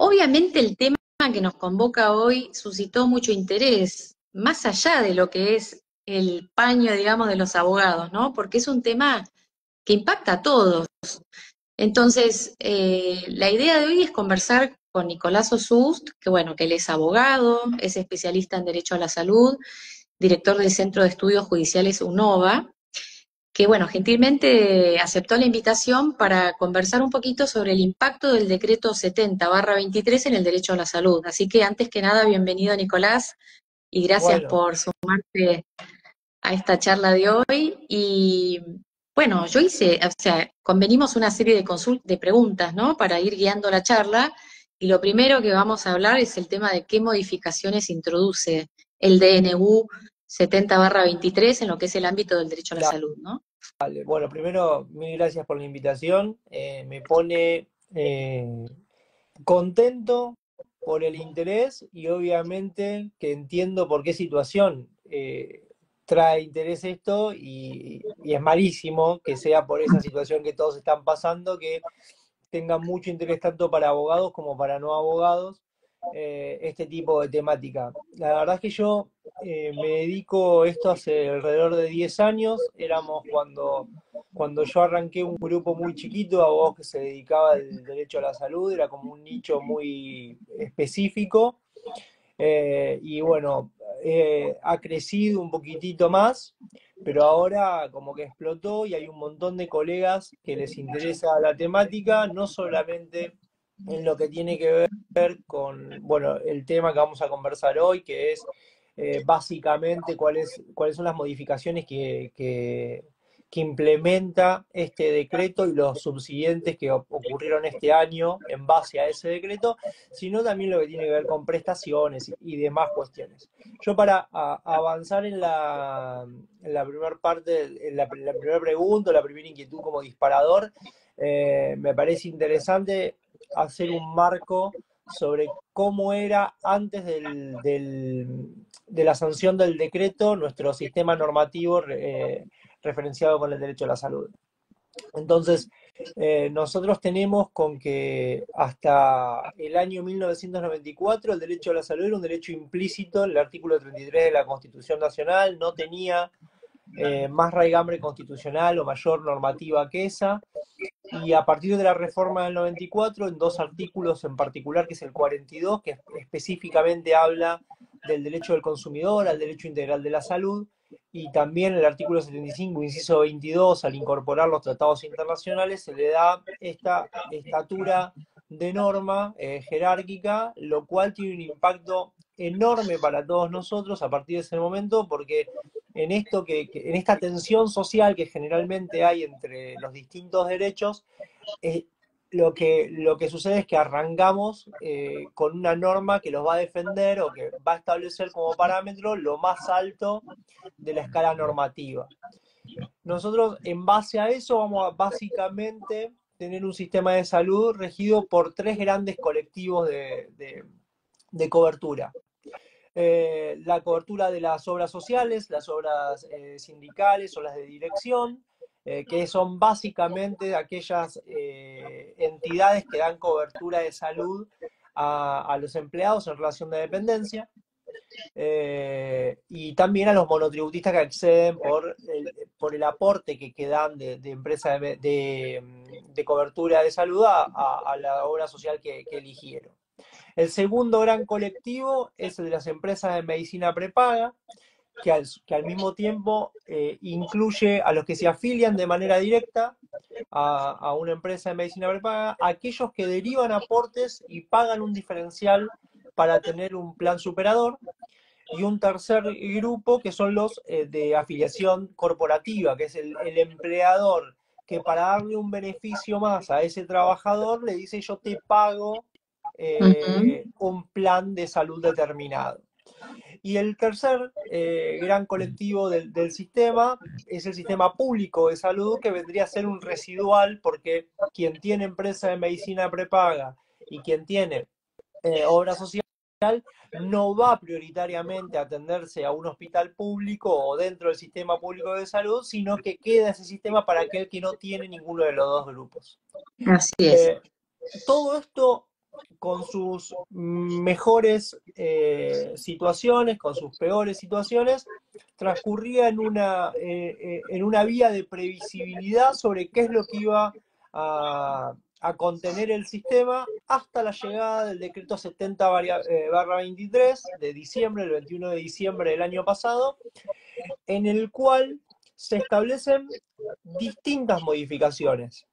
Obviamente el tema que nos convoca hoy suscitó mucho interés, más allá de lo que es el paño, digamos, de los abogados, ¿no? Porque es un tema que impacta a todos. Entonces, la idea de hoy es conversar con Nicolás Osust, que bueno, que él es abogado, es especialista en Derecho a la Salud, director del Centro de Estudios Judiciales UNOVA, que bueno, gentilmente aceptó la invitación para conversar un poquito sobre el impacto del decreto 70/23 en el derecho a la salud. Así que antes que nada, bienvenido Nicolás y gracias Bueno, por sumarte a esta charla de hoy. Y bueno, yo hice, o sea, convenimos una serie de de preguntas, ¿no? Para ir guiando la charla. Y lo primero que vamos a hablar es el tema de qué modificaciones introduce el DNU 70/23 en lo que es el ámbito del derecho a la salud, ¿no? dale. Bueno, primero, mil gracias por la invitación. Me pone contento por el interés y obviamente que entiendo por qué situación trae interés esto y es malísimo que sea por esa situación que todos están pasando, que tenga mucho interés tanto para abogados como para no abogados este tipo de temática. La verdad es que yo me dedico a esto hace alrededor de 10 años. Éramos cuando yo arranqué un grupo muy chiquito de abogados que se dedicaba al derecho a la salud, era como un nicho muy específico. Y bueno, ha crecido un poquitito más, pero ahora como que explotó y hay un montón de colegas que les interesa la temática, no solamente en lo que tiene que ver con, bueno, el tema que vamos a conversar hoy, que es básicamente cuáles son las modificaciones que implementa este decreto y los subsiguientes que ocurrieron este año en base a ese decreto, sino también lo que tiene que ver con prestaciones y demás cuestiones. Yo para avanzar en la primera parte, en la primera pregunta, la primera inquietud como disparador, me parece interesante hacer un marco sobre cómo era antes de la sanción del decreto nuestro sistema normativo referenciado con el derecho a la salud. Entonces, nosotros tenemos con que hasta el año 1994 el derecho a la salud era un derecho implícito en el artículo 33 de la Constitución Nacional, no tenía más raigambre constitucional o mayor normativa que esa, y a partir de la reforma del 94, en dos artículos en particular, que es el 42, que específicamente habla del derecho del consumidor al derecho integral de la salud, y también el artículo 75, inciso 22, al incorporar los tratados internacionales, se le da esta estatura de norma jerárquica, lo cual tiene un impacto enorme para todos nosotros a partir de ese momento, porque en esto en esta tensión social que generalmente hay entre los distintos derechos, eh, lo que sucede es que arrancamos con una norma que los va a defender o que va a establecer como parámetro lo más alto de la escala normativa. Nosotros, en base a eso, vamos a básicamente tener un sistema de salud regido por tres grandes colectivos de cobertura. La cobertura de las obras sociales, las obras sindicales o las de dirección, que son básicamente aquellas entidades que dan cobertura de salud a los empleados en relación de dependencia, y también a los monotributistas que acceden por el aporte que dan de empresas de cobertura de salud a la obra social que eligieron. El segundo gran colectivo es el de las empresas de medicina prepaga, que al mismo tiempo incluye a los que se afilian de manera directa a una empresa de medicina prepaga, aquellos que derivan aportes y pagan un diferencial para tener un plan superador, y un tercer grupo que son los de afiliación corporativa, que es el empleador que para darle un beneficio más a ese trabajador le dice yo te pago Ujú. un plan de salud determinado. Y el tercer gran colectivo del sistema es el sistema público de salud, que vendría a ser un residual, porque quien tiene empresa de medicina prepaga y quien tiene obra social no va prioritariamente a atenderse a un hospital público o dentro del sistema público de salud, sino que queda ese sistema para aquel que no tiene ninguno de los dos grupos. Así es. Eh, todo esto con sus mejores situaciones, con sus peores situaciones, transcurría en una vía de previsibilidad sobre qué es lo que iba a contener el sistema hasta la llegada del decreto 70/23 de diciembre, el 21 de diciembre del año pasado, en el cual se establecen distintas modificaciones.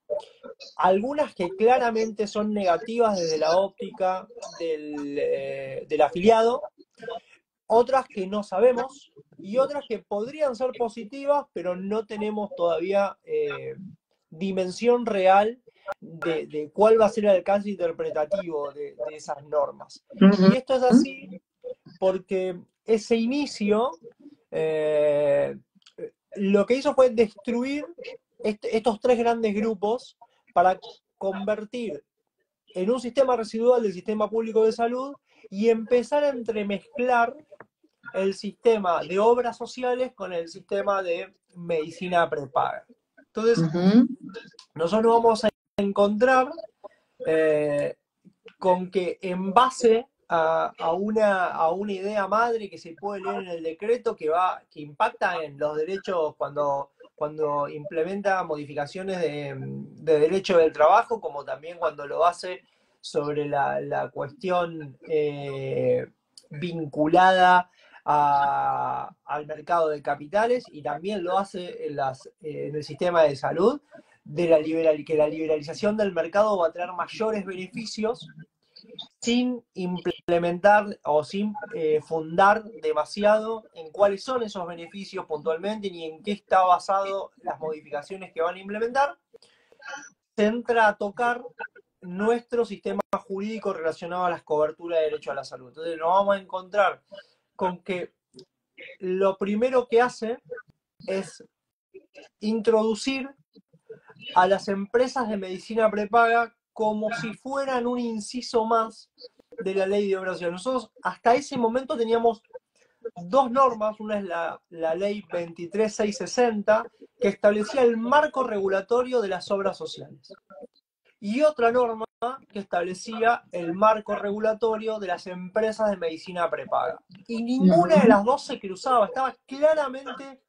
Algunas que claramente son negativas desde la óptica del afiliado, otras que no sabemos y otras que podrían ser positivas, pero no tenemos todavía dimensión real de cuál va a ser el alcance interpretativo de esas normas. Y esto es así porque ese inicio lo que hizo fue destruir estos tres grandes grupos para convertir en un sistema residual del sistema público de salud y empezar a entremezclar el sistema de obras sociales con el sistema de medicina prepaga. Entonces, nosotros vamos a encontrar con que en base a una idea madre que se puede leer en el decreto que impacta en los derechos cuando implementa modificaciones de derecho del trabajo, como también cuando lo hace sobre la cuestión vinculada al mercado de capitales, y también lo hace en el sistema de salud, que la liberalización del mercado va a traer mayores beneficios sin implementar o sin fundar demasiado en cuáles son esos beneficios puntualmente ni en qué está basado las modificaciones que van a implementar. Se entra a tocar nuestro sistema jurídico relacionado a las coberturas de derecho a la salud. Entonces nos vamos a encontrar con que lo primero que hace es introducir a las empresas de medicina prepaga como si fueran un inciso más de la ley de obras sociales. Nosotros hasta ese momento teníamos dos normas, una es la ley 23660, que establecía el marco regulatorio de las obras sociales, y otra norma que establecía el marco regulatorio de las empresas de medicina prepaga. Y ninguna de las dos se cruzaba, estaba claramente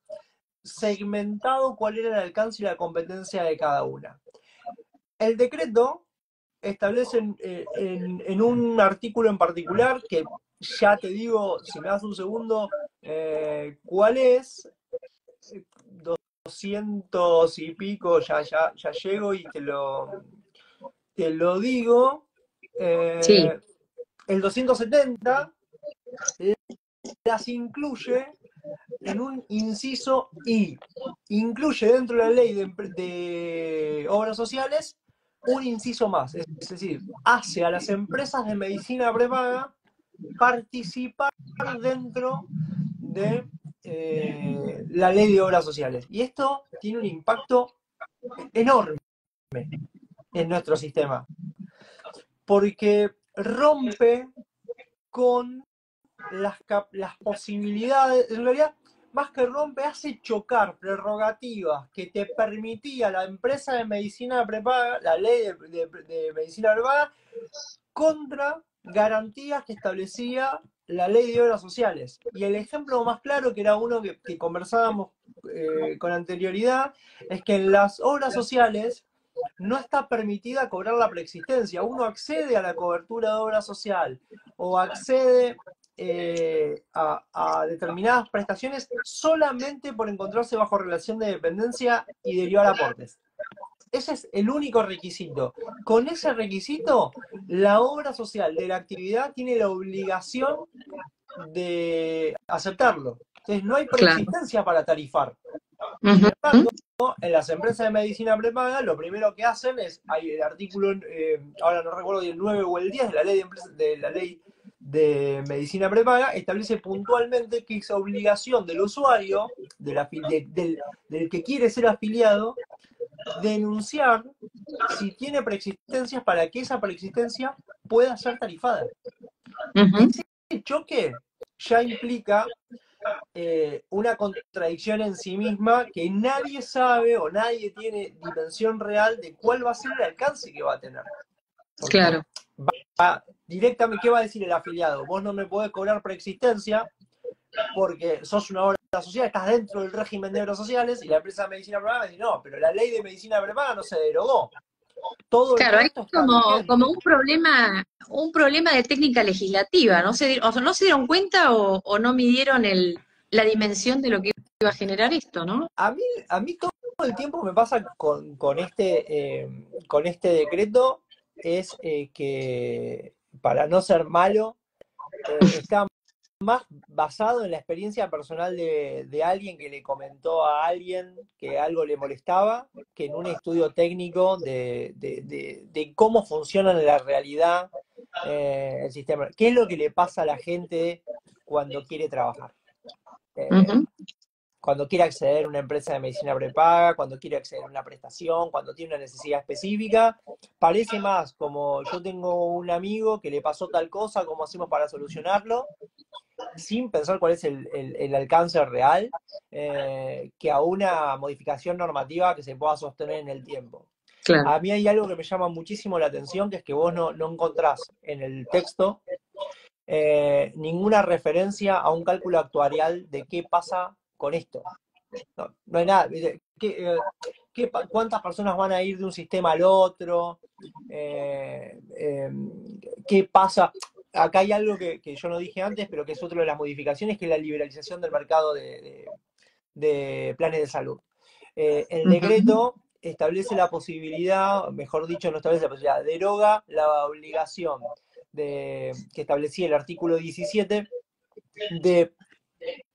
segmentado cuál era el alcance y la competencia de cada una. El decreto establece en un artículo en particular, que ya te digo, si me das un segundo, cuál es, 200 y pico, ya llego y te lo digo. Sí. El 270 las incluye en un inciso I. Incluye dentro de la ley de obras sociales un inciso más. Es decir, hace a las empresas de medicina prepaga participar dentro de la ley de obras sociales. Y esto tiene un impacto enorme en nuestro sistema, porque rompe con las posibilidades, en realidad, más que rompe, hace chocar prerrogativas que te permitía la empresa de medicina prepaga, la ley de medicina prepaga, contra garantías que establecía la ley de obras sociales. Y el ejemplo más claro, que era uno que conversábamos con anterioridad, es que en las obras sociales no está permitida cobrar la preexistencia. Uno accede a la cobertura de obra social o accede a determinadas prestaciones solamente por encontrarse bajo relación de dependencia y derivar aportes. Ese es el único requisito. Con ese requisito, la obra social de la actividad tiene la obligación de aceptarlo. Entonces, no hay preexistencia para tarifar. Sin embargo, en las empresas de medicina prepaga, lo primero que hacen es, hay el artículo, ahora no recuerdo si el 9 o el 10 de la ley de medicina prepaga, establece puntualmente que es obligación del usuario, del que quiere ser afiliado, denunciar si tiene preexistencias para que esa preexistencia pueda ser tarifada. Ese choque ya implica una contradicción en sí misma, que nadie sabe o nadie tiene dimensión real de cuál va a ser el alcance que va a tener. Porque claro, directamente, ¿qué va a decir el afiliado? Vos no me podés cobrar preexistencia porque sos una obra social, estás dentro del régimen de obras sociales, y la empresa de medicina prepaga dice, no, pero la ley de medicina prepaga no se derogó. Todo el claro, hay resto está como vigente. un problema de técnica legislativa, ¿no o sea, no se dieron cuenta o no midieron la dimensión de lo que iba a generar esto, ¿no? A mí todo el tiempo me pasa con este decreto, es que, para no ser malo, está más basado en la experiencia personal de alguien que le comentó a alguien que algo le molestaba, que en un estudio técnico de cómo funciona en la realidad el sistema. ¿Qué es lo que le pasa a la gente cuando quiere trabajar? Eh, Ujú. Cuando quiere acceder a una empresa de medicina prepaga, cuando quiere acceder a una prestación, cuando tiene una necesidad específica, parece más como yo tengo un amigo que le pasó tal cosa, ¿cómo hacemos para solucionarlo? Sin pensar cuál es el alcance real, que a una modificación normativa que se pueda sostener en el tiempo. Claro. A mí hay algo que me llama muchísimo la atención, que es que vos no encontrás en el texto ninguna referencia a un cálculo actuarial de qué pasa con esto. No hay nada. ¿Cuántas personas van a ir de un sistema al otro? Eh, eh, ¿Qué pasa? Acá hay algo que yo no dije antes, pero que es otro de las modificaciones, que es la liberalización del mercado de planes de salud. El Ujú. decreto establece la posibilidad, mejor dicho, no establece la posibilidad, deroga la obligación que establecía el artículo 17 de,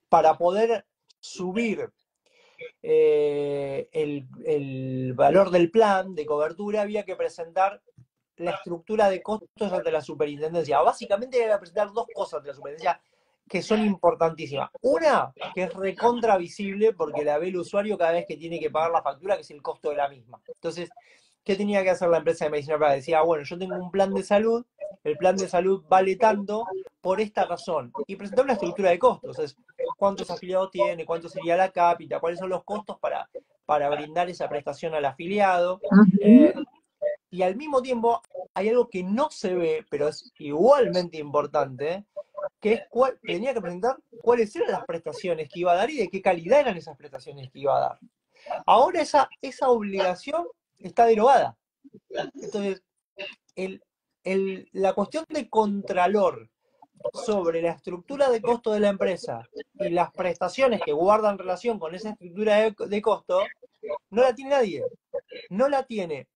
para poder subir el valor del plan de cobertura, había que presentar la estructura de costos ante la superintendencia. Básicamente había que presentar dos cosas ante la superintendencia que son importantísimas. Una, que es recontra visible porque la ve el usuario cada vez que tiene que pagar la factura, que es el costo de la misma. Entonces, ¿qué tenía que hacer la empresa de medicina prepaga? Decía, bueno, yo tengo un plan de salud, el plan de salud vale tanto por esta razón. Y presentar una estructura de costos. Es cuántos afiliados tiene, cuánto sería la cápita, cuáles son los costos para brindar esa prestación al afiliado. Ujú. Y al mismo tiempo hay algo que no se ve, pero es igualmente importante, que es tenía que presentar cuáles eran las prestaciones que iba a dar y de qué calidad eran esas prestaciones que iba a dar. Ahora esa obligación está derogada. Entonces, el, la cuestión de contralor sobre la estructura de costo de la empresa y las prestaciones que guardan relación con esa estructura de costo, no la tiene nadie. No la tiene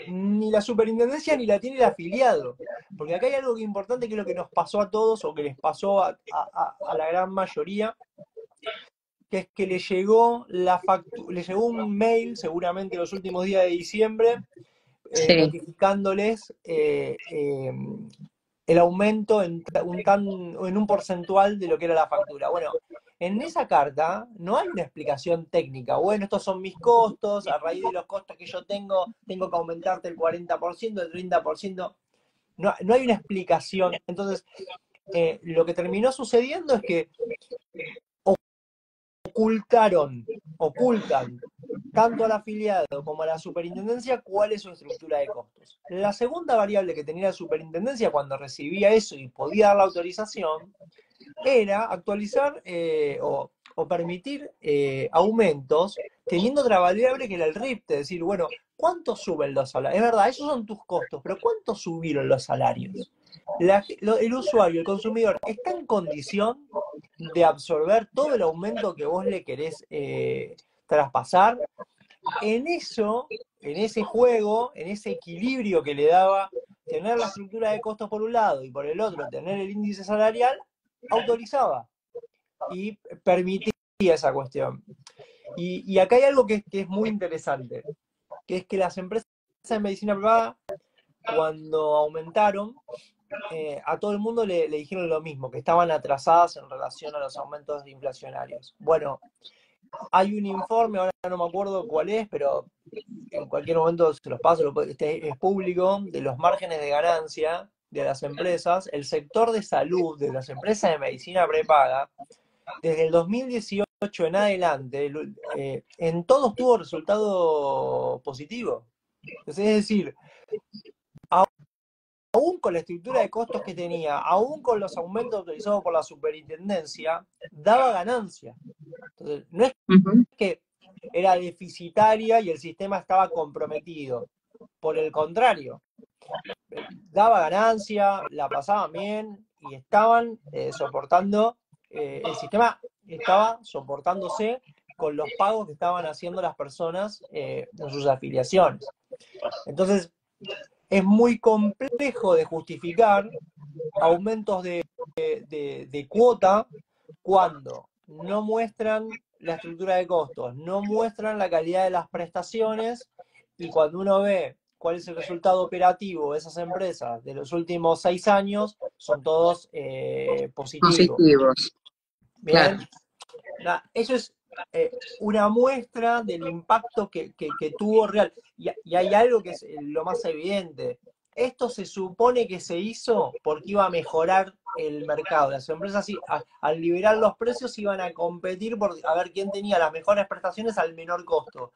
ni la superintendencia ni la tiene el afiliado. Porque acá hay algo que importante, que es lo que nos pasó a todos o que les pasó a la gran mayoría, que es que le llegó un mail seguramente los últimos días de diciembre, Sí. notificándoles el aumento en un porcentual de lo que era la factura. Bueno, en esa carta no hay una explicación técnica. Bueno, estos son mis costos, a raíz de los costos que yo tengo que aumentarte el 40%, el 30%. No hay una explicación. Entonces, lo que terminó sucediendo es que ocultan tanto al afiliado como a la superintendencia cuál es su estructura de costos. La segunda variable que tenía la superintendencia cuando recibía eso y podía dar la autorización era actualizar o permitir aumentos, teniendo otra variable que era el RIP, es decir, bueno, ¿cuánto suben los salarios? Es verdad, esos son tus costos, pero ¿cuánto subieron los salarios? El usuario, el consumidor, ¿está en condición de absorber todo el aumento que vos le querés traspasar? En eso, en ese juego, en ese equilibrio que le daba tener la estructura de costos por un lado y por el otro tener el índice salarial, autorizaba y permitía esa cuestión. Y acá hay algo que es muy interesante, que es que las empresas de medicina privada, cuando aumentaron, a todo el mundo le dijeron lo mismo, que estaban atrasadas en relación a los aumentos inflacionarios. Bueno, hay un informe, ahora no me acuerdo cuál es, pero en cualquier momento se los paso, este es público, de los márgenes de ganancia de las empresas. El sector de salud de las empresas de medicina prepaga, desde el 2018 en adelante, en todos tuvo resultado positivo. Entonces, es decir, aún con la estructura de costos que tenía, aún con los aumentos autorizados por la superintendencia, daba ganancia. Entonces, no es que era deficitaria y el sistema estaba comprometido. Por el contrario, daba ganancia, la pasaban bien y estaban soportando, el sistema estaba soportándose con los pagos que estaban haciendo las personas en sus afiliaciones. Entonces, es muy complejo de justificar aumentos de cuota cuando no muestran la estructura de costos, no muestran la calidad de las prestaciones, y cuando uno ve cuál es el resultado operativo de esas empresas de los últimos 6 años, son todos positivos. Positivos, Bien, claro. eso es una muestra del impacto que tuvo real. Y hay algo que es lo más evidente. Esto se supone que se hizo porque iba a mejorar el mercado. Las empresas, al liberar los precios, iban a competir por a ver quién tenía las mejores prestaciones al menor costo.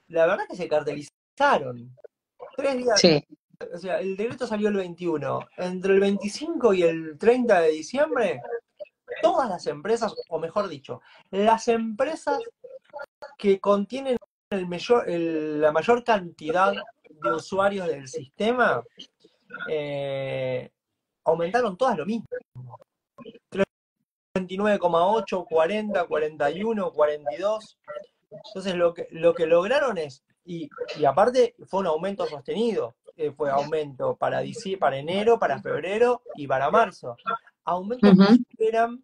La verdad que se cartelizaron. 3 días, Sí. o sea, el decreto salió el 21. Entre el 25 y el 30 de diciembre, todas las empresas, o mejor dicho, las empresas que contienen la mayor cantidad de usuarios del sistema, aumentaron todas lo mismo. 39,8, 40, 41, 42. Entonces lo que lograron es, y aparte fue un aumento sostenido, fue aumento para enero, para febrero y para marzo. Aumentos que superan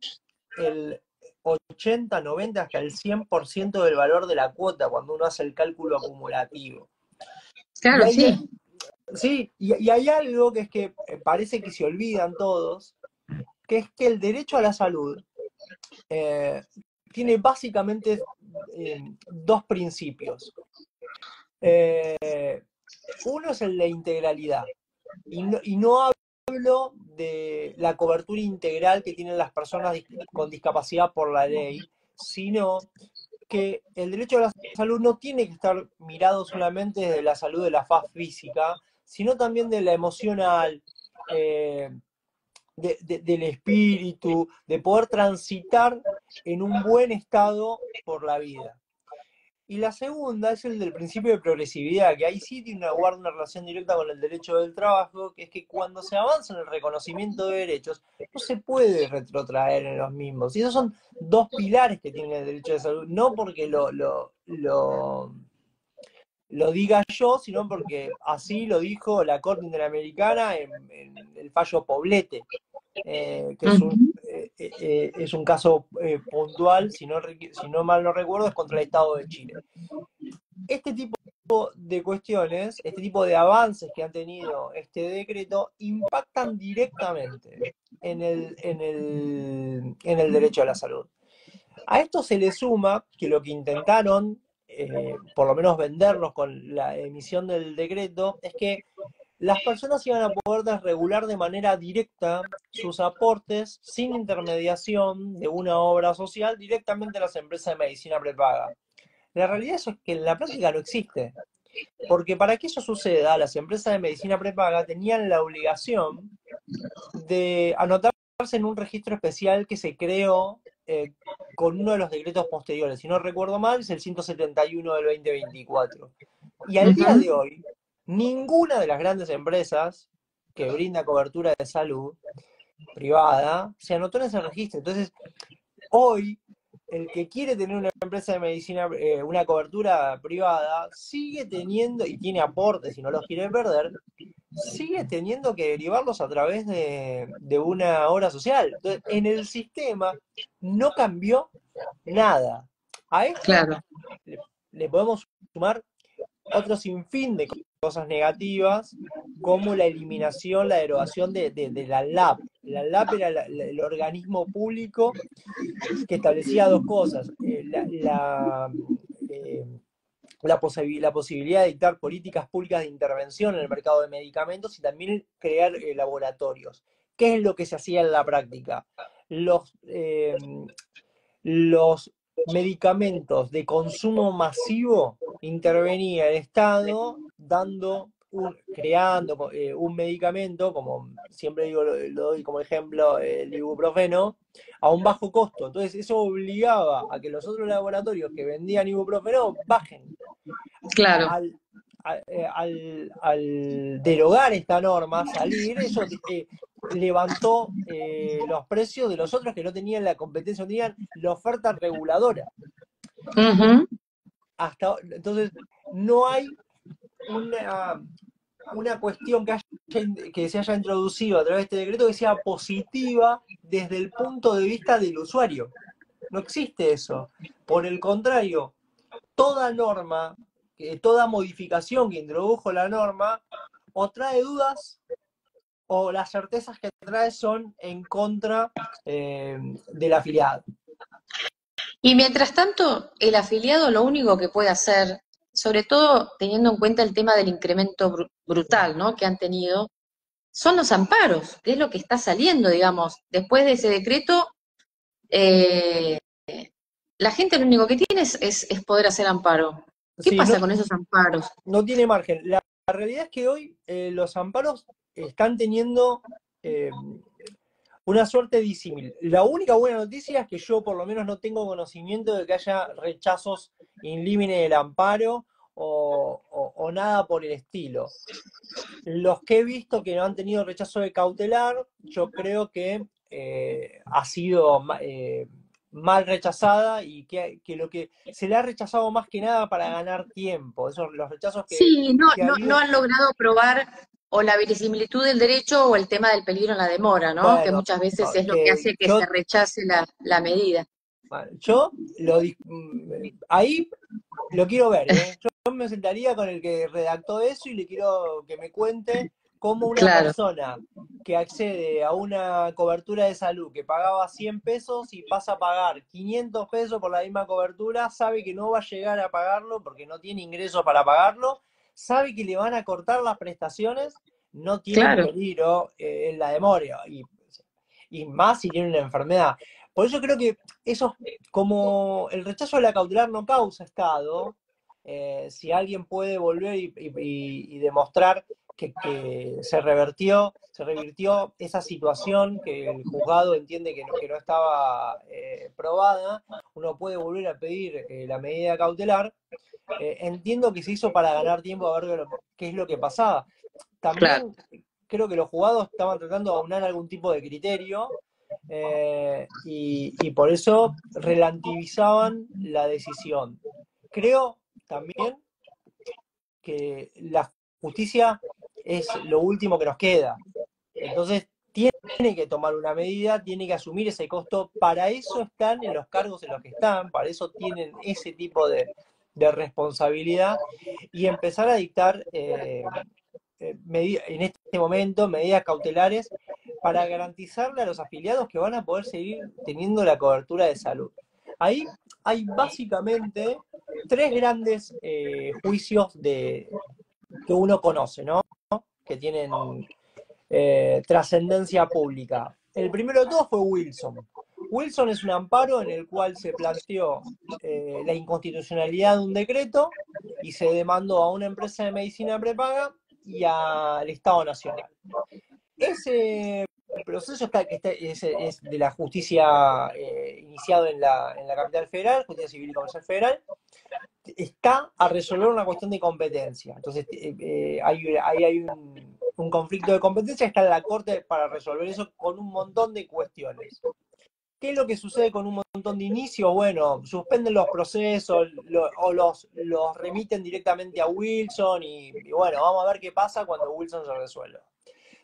el 80, 90, hasta el 100% del valor de la cuota cuando uno hace el cálculo acumulativo. Y Claro, hay, sí. sí, y hay algo que es que parece que se olvidan todos, que es que el derecho a la salud tiene básicamente dos principios. Uno es el de integralidad, y no hablo de la cobertura integral que tienen las personas con discapacidad por la ley, sino que el derecho a la salud no tiene que estar mirado solamente desde la salud de la faz física, sino también de la emocional, del espíritu, de poder transitar en un buen estado por la vida. Y la segunda es el del principio de progresividad, que ahí sí guarda una relación directa con el derecho del trabajo, que es que cuando se avanza en el reconocimiento de derechos, no se puede retrotraer en los mismos. Y esos son dos pilares que tiene el derecho de salud, no porque lo diga yo, sino porque así lo dijo la Corte Interamericana en el fallo Poblete, que es un caso puntual, si no mal no recuerdo, es contra el Estado de Chile. Este tipo de cuestiones, este tipo de avances que han tenido este decreto, impactan directamente en el derecho a la salud. A esto se le suma que lo que intentaron, por lo menos vendernos con la emisión del decreto, es que las personas iban a poder desregular de manera directa sus aportes sin intermediación de una obra social directamente a las empresas de medicina prepaga. La realidad es que en la práctica no existe, porque para que eso suceda, las empresas de medicina prepaga tenían la obligación de anotarse en un registro especial que se creó con uno de los decretos posteriores. Si no recuerdo mal, es el 171 del 2024. Y al día de hoy, ninguna de las grandes empresas que brinda cobertura de salud privada se anotó en ese registro. Entonces, hoy, el que quiere tener una empresa de medicina, una cobertura privada, sigue teniendo, y tiene aportes y no los quiere perder, sigue teniendo que derivarlos a través de una obra social. Entonces, en el sistema no cambió nada. A esto Claro. le podemos sumar otro sinfín de cosas negativas, como la eliminación, la derogación de la LAP. La LAP era el organismo público que establecía dos cosas: la posibilidad de dictar políticas públicas de intervención en el mercado de medicamentos, y también crear laboratorios. ¿Qué es lo que se hacía en la práctica? Los medicamentos de consumo masivo, intervenía el Estado dando creando un medicamento, como siempre digo, lo doy como ejemplo, el ibuprofeno, a un bajo costo. Entonces eso obligaba a que los otros laboratorios que vendían ibuprofeno bajen. Claro. Al derogar esta norma, salir, eso levantó los precios de los otros que no tenían la competencia, no tenían la oferta reguladora. Ujú. Entonces, no hay una cuestión que se haya introducido a través de este decreto que sea positiva desde el punto de vista del usuario. No existe eso. Por el contrario, toda norma, toda modificación que introdujo la norma, o trae dudas o las certezas que trae son en contra del afiliado. Y mientras tanto, el afiliado lo único que puede hacer, sobre todo teniendo en cuenta el tema del incremento brutal, ¿no?, que han tenido, son los amparos, que es lo que está saliendo, digamos. Después de ese decreto, eh, la gente lo único que tiene es poder hacer amparo. ¿Qué Sí, pasa con esos amparos? no tiene margen. La realidad es que hoy los amparos están teniendo una suerte disímil. La única buena noticia es que yo por lo menos no tengo conocimiento de que haya rechazos in limine del amparo o nada por el estilo. Los que he visto que no han tenido rechazo de cautelar, yo creo que ha sido mal rechazada y que lo que se le ha rechazado más que nada para ganar tiempo. Esos los rechazos Sí, que ha no habido. han logrado probar o la verisimilitud del derecho o el tema del peligro en la demora, ¿no? Que Bueno, muchas veces no, es lo que hace que se rechace la medida. yo ahí lo quiero ver, ¿eh? Yo me sentaría con el que redactó eso y le quiero que me cuente cómo una Claro, persona que accede a una cobertura de salud que pagaba 100 pesos y pasa a pagar 500 pesos por la misma cobertura, sabe que no va a llegar a pagarlo porque no tiene ingresos para pagarlo, sabe que le van a cortar las prestaciones, no tiene un claro. peligro en la demora y más si tiene una enfermedad. Por eso creo que eso, como el rechazo de la cautelar no causa estado, si alguien puede volver y demostrar que se revirtió esa situación que el juzgado entiende que no estaba probada, uno puede volver a pedir la medida cautelar. Entiendo que se hizo para ganar tiempo a ver qué es lo que pasaba. Claro. También creo que los juzgados estaban tratando de aunar algún tipo de criterio y por eso relativizaban la decisión. Creo también que la justicia es lo último que nos queda. Entonces, tiene que tomar una medida, tiene que asumir ese costo. Para eso están en los cargos en los que están, para eso tienen ese tipo de responsabilidad y empezar a dictar en este momento medidas cautelares para garantizarle a los afiliados que van a poder seguir teniendo la cobertura de salud. Ahí hay básicamente tres grandes juicios que uno conoce, ¿no? Que tienen trascendencia pública. El primero de todos fue Wilson. Wilson es un amparo en el cual se planteó la inconstitucionalidad de un decreto y se demandó a una empresa de medicina prepaga y al Estado Nacional. Ese proceso es de la justicia iniciado en la capital federal, Justicia Civil y Comercial Federal, está a resolver una cuestión de competencia. Entonces, ahí hay un conflicto de competencia, está en la Corte para resolver eso con un montón de cuestiones. ¿Qué es lo que sucede con un montón de inicios? Bueno, suspenden los procesos o los remiten directamente a Wilson y bueno, vamos a ver qué pasa cuando Wilson se resuelva.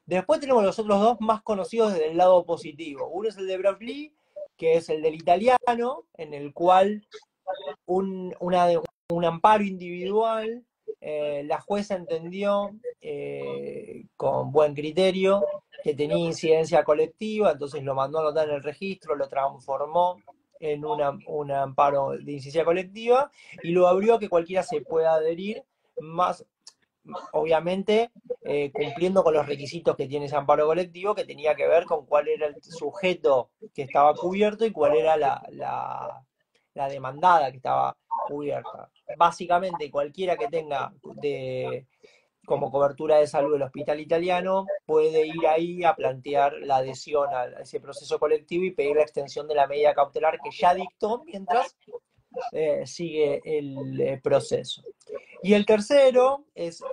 Después tenemos los otros dos más conocidos desde el lado positivo. Uno es el de Brofly, que es el del italiano, en el cual un amparo individual, la jueza entendió con buen criterio que tenía incidencia colectiva, entonces lo mandó a anotar en el registro, lo transformó en un amparo de incidencia colectiva y lo abrió a que cualquiera se pueda adherir, más obviamente cumpliendo con los requisitos que tiene ese amparo colectivo, que tenía que ver con cuál era el sujeto que estaba cubierto y cuál era la demandada que estaba cubierta. Básicamente, cualquiera que tenga como cobertura de salud del hospital italiano, puede ir ahí a plantear la adhesión a ese proceso colectivo y pedir la extensión de la medida cautelar que ya dictó mientras sigue el proceso. Y el tercero es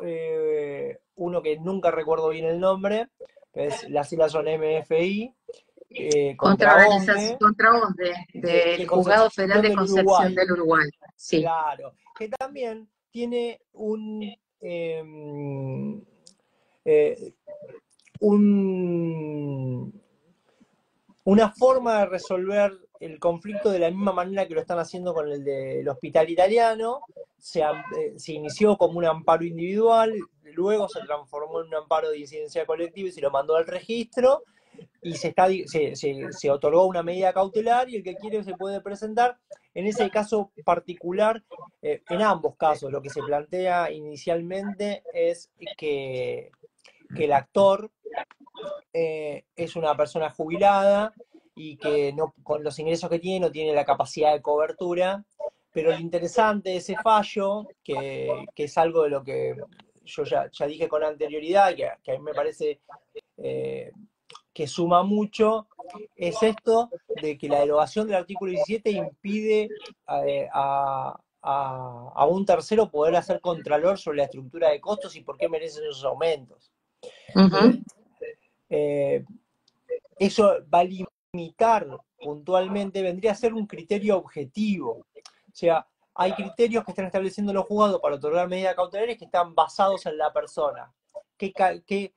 uno que nunca recuerdo bien el nombre, es las siglas son MFI, contra OSDE, Contra OSDE, de del Juzgado Federal Concepción de del Concepción Uruguay. del Uruguay. Sí. Claro, que también tiene eh, un, una forma de resolver el conflicto de la misma manera que lo están haciendo con el del hospital italiano. Se inició como un amparo individual, luego se transformó en un amparo de incidencia colectiva y se lo mandó al registro y se otorgó una medida cautelar y el que quiere se puede presentar. En ese caso particular, en ambos casos, lo que se plantea inicialmente es que el actor es una persona jubilada y que no, con los ingresos que tiene no tiene la capacidad de cobertura, pero lo interesante de ese fallo, que es algo de lo que yo ya dije con anterioridad, que a mí me parece que suma mucho, es esto de que la derogación del artículo 17 impide a un tercero poder hacer contralor sobre la estructura de costos y por qué merecen esos aumentos. Uh-huh. Eso va a limitar puntualmente, vendría a ser un criterio objetivo. O sea, hay criterios que están estableciendo los juzgados para otorgar medidas cautelares que están basados en la persona. ¿Qué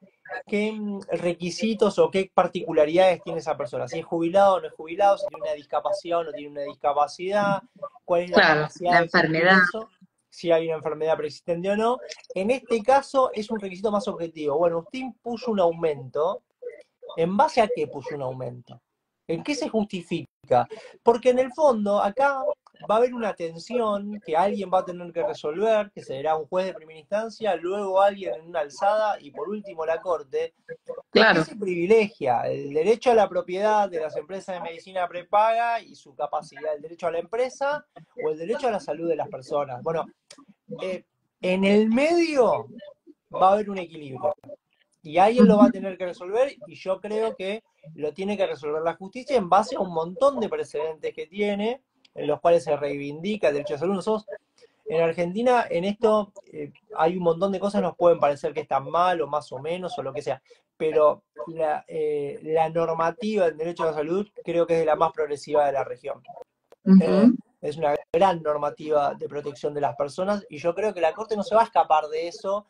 requisitos o qué particularidades tiene esa persona? Si es jubilado o no es jubilado, si tiene una discapacidad o no tiene una discapacidad, cuál es la Claro, capacidad la de cumplir enfermedad. eso, si hay una enfermedad preexistente o no. En este caso es un requisito más objetivo. Bueno, usted impuso un aumento. ¿En base a qué puso un aumento? ¿En qué se justifica? Porque en el fondo acá va a haber una tensión que alguien va a tener que resolver, que será un juez de primera instancia, luego alguien en una alzada y por último la corte. ¿De qué Claro. se privilegia? ¿El derecho a la propiedad de las empresas de medicina prepaga y su capacidad, el derecho a la empresa o el derecho a la salud de las personas? Bueno, en el medio va a haber un equilibrio. Y alguien lo va a tener que resolver y yo creo que lo tiene que resolver la justicia en base a un montón de precedentes que tiene, en los cuales se reivindica el derecho a salud. Nosotros en Argentina en esto hay un montón de cosas, nos pueden parecer que están mal o más o menos o lo que sea, pero la normativa del derecho a la salud creo que es de la más progresiva de la región. Uh-huh. Es una gran normativa de protección de las personas y yo creo que la Corte no se va a escapar de eso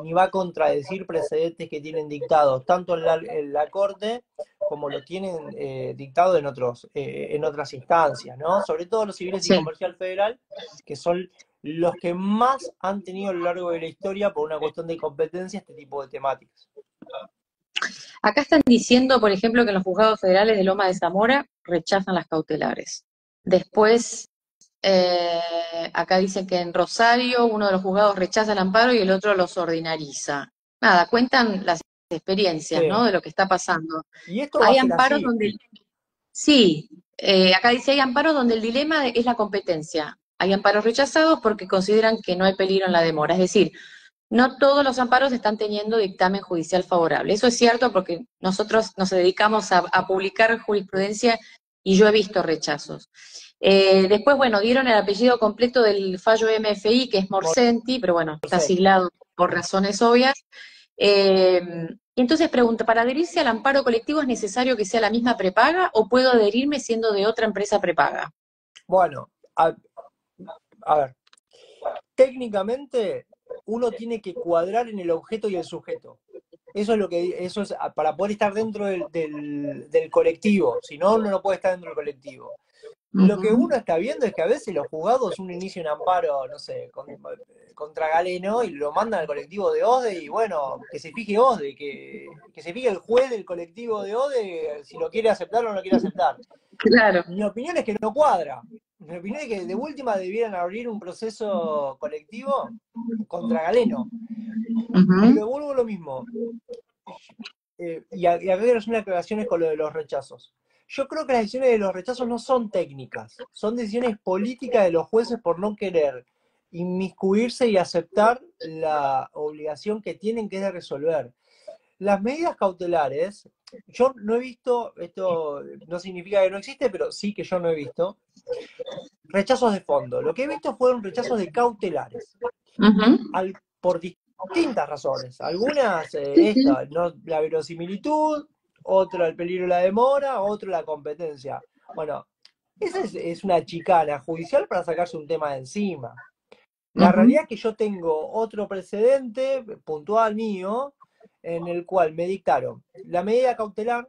ni va a contradecir precedentes que tienen dictados tanto en la Corte como lo tienen dictado en otras instancias, ¿no? Sobre todo los civiles y Sí. comercial federal, que son los que más han tenido a lo largo de la historia por una cuestión de competencia este tipo de temáticas. Acá están diciendo, por ejemplo, que en los juzgados federales de Loma de Zamora rechazan las cautelares. Después, acá dice que en Rosario uno de los juzgados rechaza el amparo y el otro los ordinariza. Nada, cuentan las experiencias, ¿no? Sí. De lo que está pasando. Y esto va a Hay ser amparos así. donde, sí, acá dice hay amparos donde el dilema es la competencia. Hay amparos rechazados porque consideran que no hay peligro en la demora. Es decir, no todos los amparos están teniendo dictamen judicial favorable. Eso es cierto porque nosotros nos dedicamos a publicar jurisprudencia y yo he visto rechazos. Después, bueno, dieron el apellido completo del fallo MFI, que es Morsenti, pero bueno, está siglado por razones obvias. Y entonces pregunta, ¿para adherirse al amparo colectivo es necesario que sea la misma prepaga o puedo adherirme siendo de otra empresa prepaga? Bueno, a ver, técnicamente uno tiene que cuadrar en el objeto y el sujeto. Eso es para poder estar dentro del colectivo, si no, uno no puede estar dentro del colectivo. Lo que Uh-huh. uno está viendo es que a veces los juzgados uno inicia un amparo, no sé, contra Galeno y lo mandan al colectivo de OSDE y bueno, que se fije OSDE, que se fije el juez del colectivo de OSDE si lo quiere aceptar o no lo quiere aceptar. Claro. Mi opinión es que no cuadra. Mi opinión es que de última debieran abrir un proceso colectivo contra Galeno. Uh-huh. Pero vuelvo a lo mismo. Y acá quiero hacer unas aclaraciones con lo de los rechazos. Yo creo que las decisiones de los rechazos no son técnicas, son decisiones políticas de los jueces por no querer inmiscuirse y aceptar la obligación que tienen, que es de resolver. Las medidas cautelares, yo no he visto, esto no significa que no existe, pero sí que yo no he visto, rechazos de fondo. Lo que he visto fueron rechazos de cautelares, Ujú. por distintas razones. Algunas, Sí, sí. no, la verosimilitud, otra el peligro de la demora, otra la competencia. Bueno, esa es una chicana judicial para sacarse un tema de encima. La Ujú. realidad es que yo tengo otro precedente puntual mío en el cual me dictaron la medida cautelar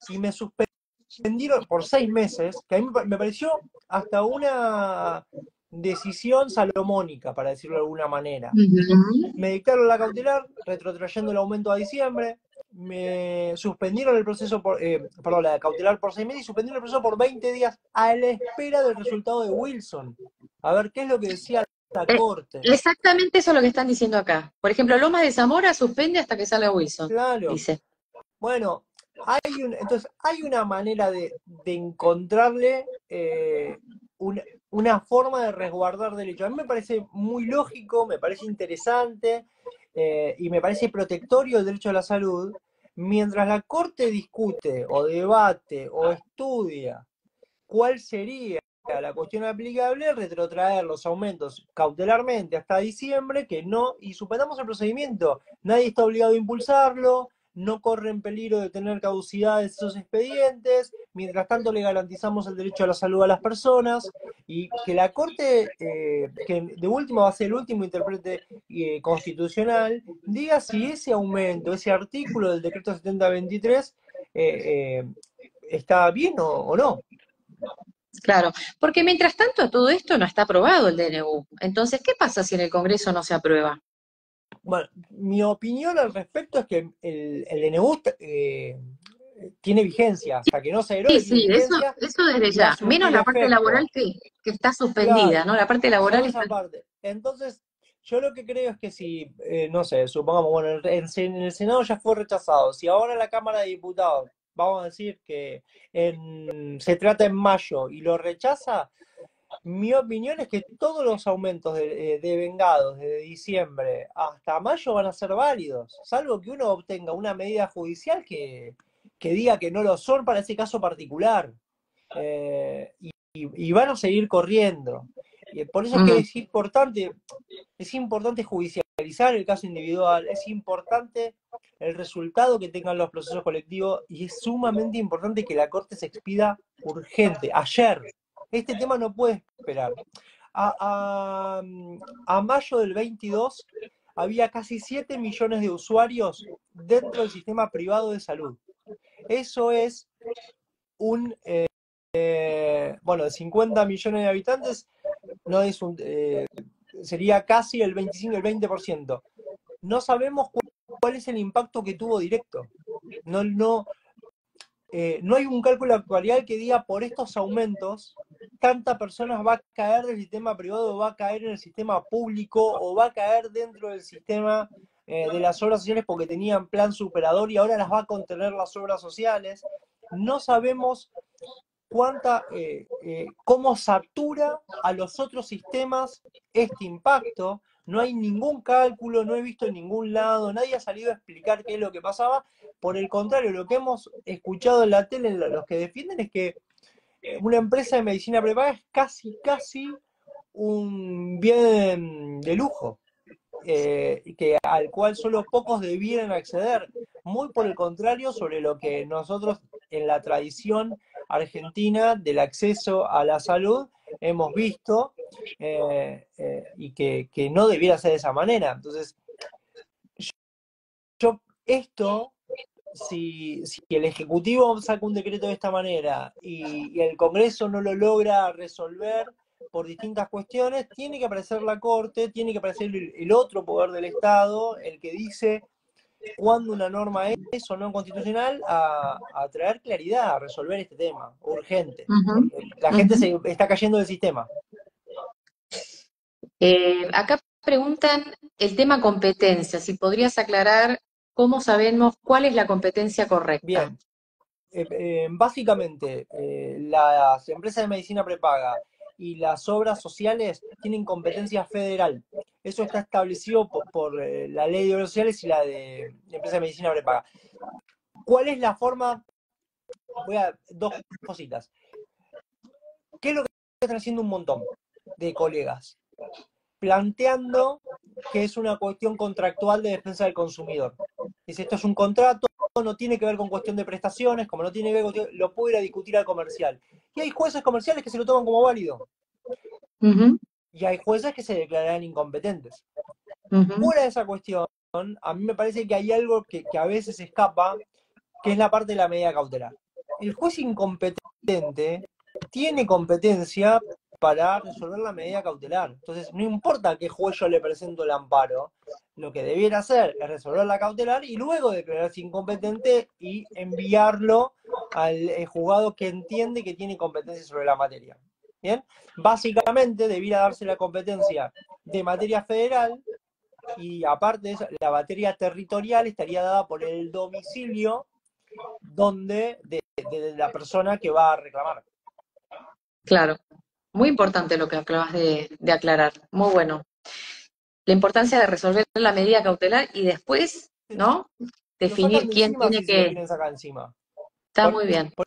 y me suspendieron por 6 meses, que a mí me pareció hasta una decisión salomónica, para decirlo de alguna manera. Ujú. Me dictaron la cautelar, retrotrayendo el aumento a diciembre, me suspendieron el proceso perdón, la cautelar por 6 meses y suspendieron el proceso por 20 días a la espera del resultado de Wilson. A ver qué es lo que decía la Eh, Corte. Exactamente eso es lo que están diciendo acá. Por ejemplo, Lomas de Zamora suspende hasta que salga Wilson, Claro. dice. Bueno, entonces hay una manera de encontrarle una forma de resguardar derechos. A mí me parece muy lógico, me parece interesante y me parece protectorio el derecho a la salud, mientras la Corte discute o debate o estudia cuál sería la cuestión aplicable, retrotraer los aumentos cautelarmente hasta diciembre, que no, y suspendamos el procedimiento. Nadie está obligado a impulsarlo, no corre en peligro de tener caducidades esos expedientes, mientras tanto le garantizamos el derecho a la salud a las personas, y que la Corte, que de última va a ser el último intérprete constitucional, diga si ese aumento, ese artículo del decreto 7023 está bien o no. Claro, porque mientras tanto todo esto no está aprobado el DNU. Entonces, ¿qué pasa si en el Congreso no se aprueba? Bueno, mi opinión al respecto es que el DNU tiene vigencia, hasta que no se Sí, derogue tiene sí, vigencia eso desde y va a ya. Menos surtir la parte laboral efecto. que está suspendida, Claro, ¿no? La parte laboral solo está. esa parte. Entonces, yo lo que creo es que si, no sé, supongamos, bueno, en el Senado ya fue rechazado, si ahora la Cámara de Diputados, vamos a decir que se trata en mayo y lo rechaza, mi opinión es que todos los aumentos de vengados desde diciembre hasta mayo van a ser válidos, salvo que uno obtenga una medida judicial que diga que no lo son para ese caso particular. Y van a seguir corriendo. Y por eso es que Mm. es importante judicializar el caso individual, es importante el resultado que tengan los procesos colectivos y es sumamente importante que la Corte se expida urgente, ayer. Este tema no puede esperar. A, a, a mayo del 22 había casi 7 millones de usuarios dentro del sistema privado de salud. Eso es un, bueno, de 50 millones de habitantes, no es sería casi el 25, el 20%. No sabemos cuál es el impacto que tuvo directo. No hay un cálculo actuarial que diga por estos aumentos, tantas personas va a caer del sistema privado, va a caer en el sistema público o va a caer dentro del sistema de las obras sociales porque tenían plan superador y ahora las va a contener las obras sociales. No sabemos cómo satura a los otros sistemas este impacto. No hay ningún cálculo, no he visto en ningún lado, nadie ha salido a explicar qué es lo que pasaba. Por el contrario, lo que hemos escuchado en la tele, los que defienden, es que una empresa de medicina prepaga es casi un bien de lujo, al cual solo pocos debieran acceder. Muy por el contrario, sobre lo que nosotros en la tradición argentina del acceso a la salud hemos visto y que no debiera ser de esa manera. Entonces, esto, si el Ejecutivo saca un decreto de esta manera y el Congreso no lo logra resolver por distintas cuestiones, tiene que aparecer la Corte, tiene que aparecer el otro poder del Estado, el que dice cuándo una norma es o no constitucional, a traer claridad, a resolver este tema, urgente, Ujú, porque la gente ujú. se está cayendo del sistema. Acá preguntan el tema competencia, si podrías aclarar cómo sabemos cuál es la competencia correcta. Bien, básicamente, las empresas de medicina prepaga y las obras sociales tienen competencia federal. Eso está establecido por la ley de obras sociales y la de empresa de medicina prepaga. ¿Cuál es la forma? Dos cositas. ¿Qué es lo que están haciendo un montón de colegas? Planteando que es una cuestión contractual de defensa del consumidor. Dice, esto es un contrato, no tiene que ver con cuestión de prestaciones, como no tiene que ver con cuestión, lo puede ir a discutir al comercial. Y hay jueces comerciales que se lo toman como válido. Y hay jueces que se declararán incompetentes. Fuera de esa cuestión, a mí me parece que hay algo que a veces escapa, que es la parte de la medida cautelar. El juez incompetente tiene competencia para resolver la medida cautelar. Entonces, no importa a qué juez yo le presento el amparo, lo que debiera hacer es resolver la cautelar y luego declararse incompetente y enviarlo al juzgado que entiende que tiene competencia sobre la materia. ¿Bien? Básicamente, debiera darse la competencia de materia federal y aparte de eso, la materia territorial estaría dada por el domicilio de la persona que va a reclamar. Claro, muy importante lo que acabas de aclarar, muy bueno. La importancia de resolver la medida cautelar y después, ¿no? Lo sacan Definir de quién encima tiene si se lo que... quieren sacar encima. Está muy bien. Por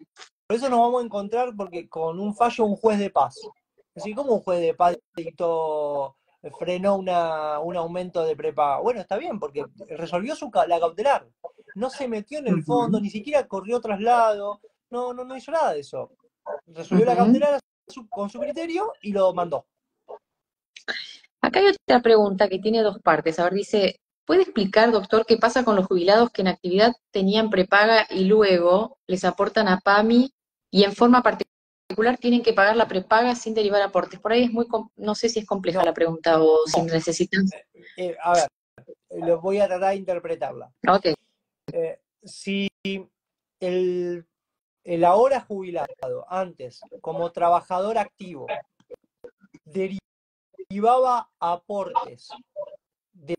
eso nos vamos a encontrar con un fallo un juez de paz. Es decir, ¿cómo un juez de paz frenó un aumento de prepaga? Bueno, está bien, porque resolvió la cautelar. No se metió en el fondo, ni siquiera corrió traslado, no hizo nada de eso. Resolvió la cautelar con su criterio y lo mandó. Acá hay otra pregunta que tiene dos partes. A ver, dice, ¿puede explicar, doctor, qué pasa con los jubilados que en actividad tenían prepaga y luego les aportan a PAMI y en forma particular tienen que pagar la prepaga sin derivar aportes? Por ahí es muy, no sé si es compleja la pregunta o si necesitan. A ver, lo voy a tratar de interpretarla. Ok. Si el ahora jubilado, antes, como trabajador activo, derivaba aportes de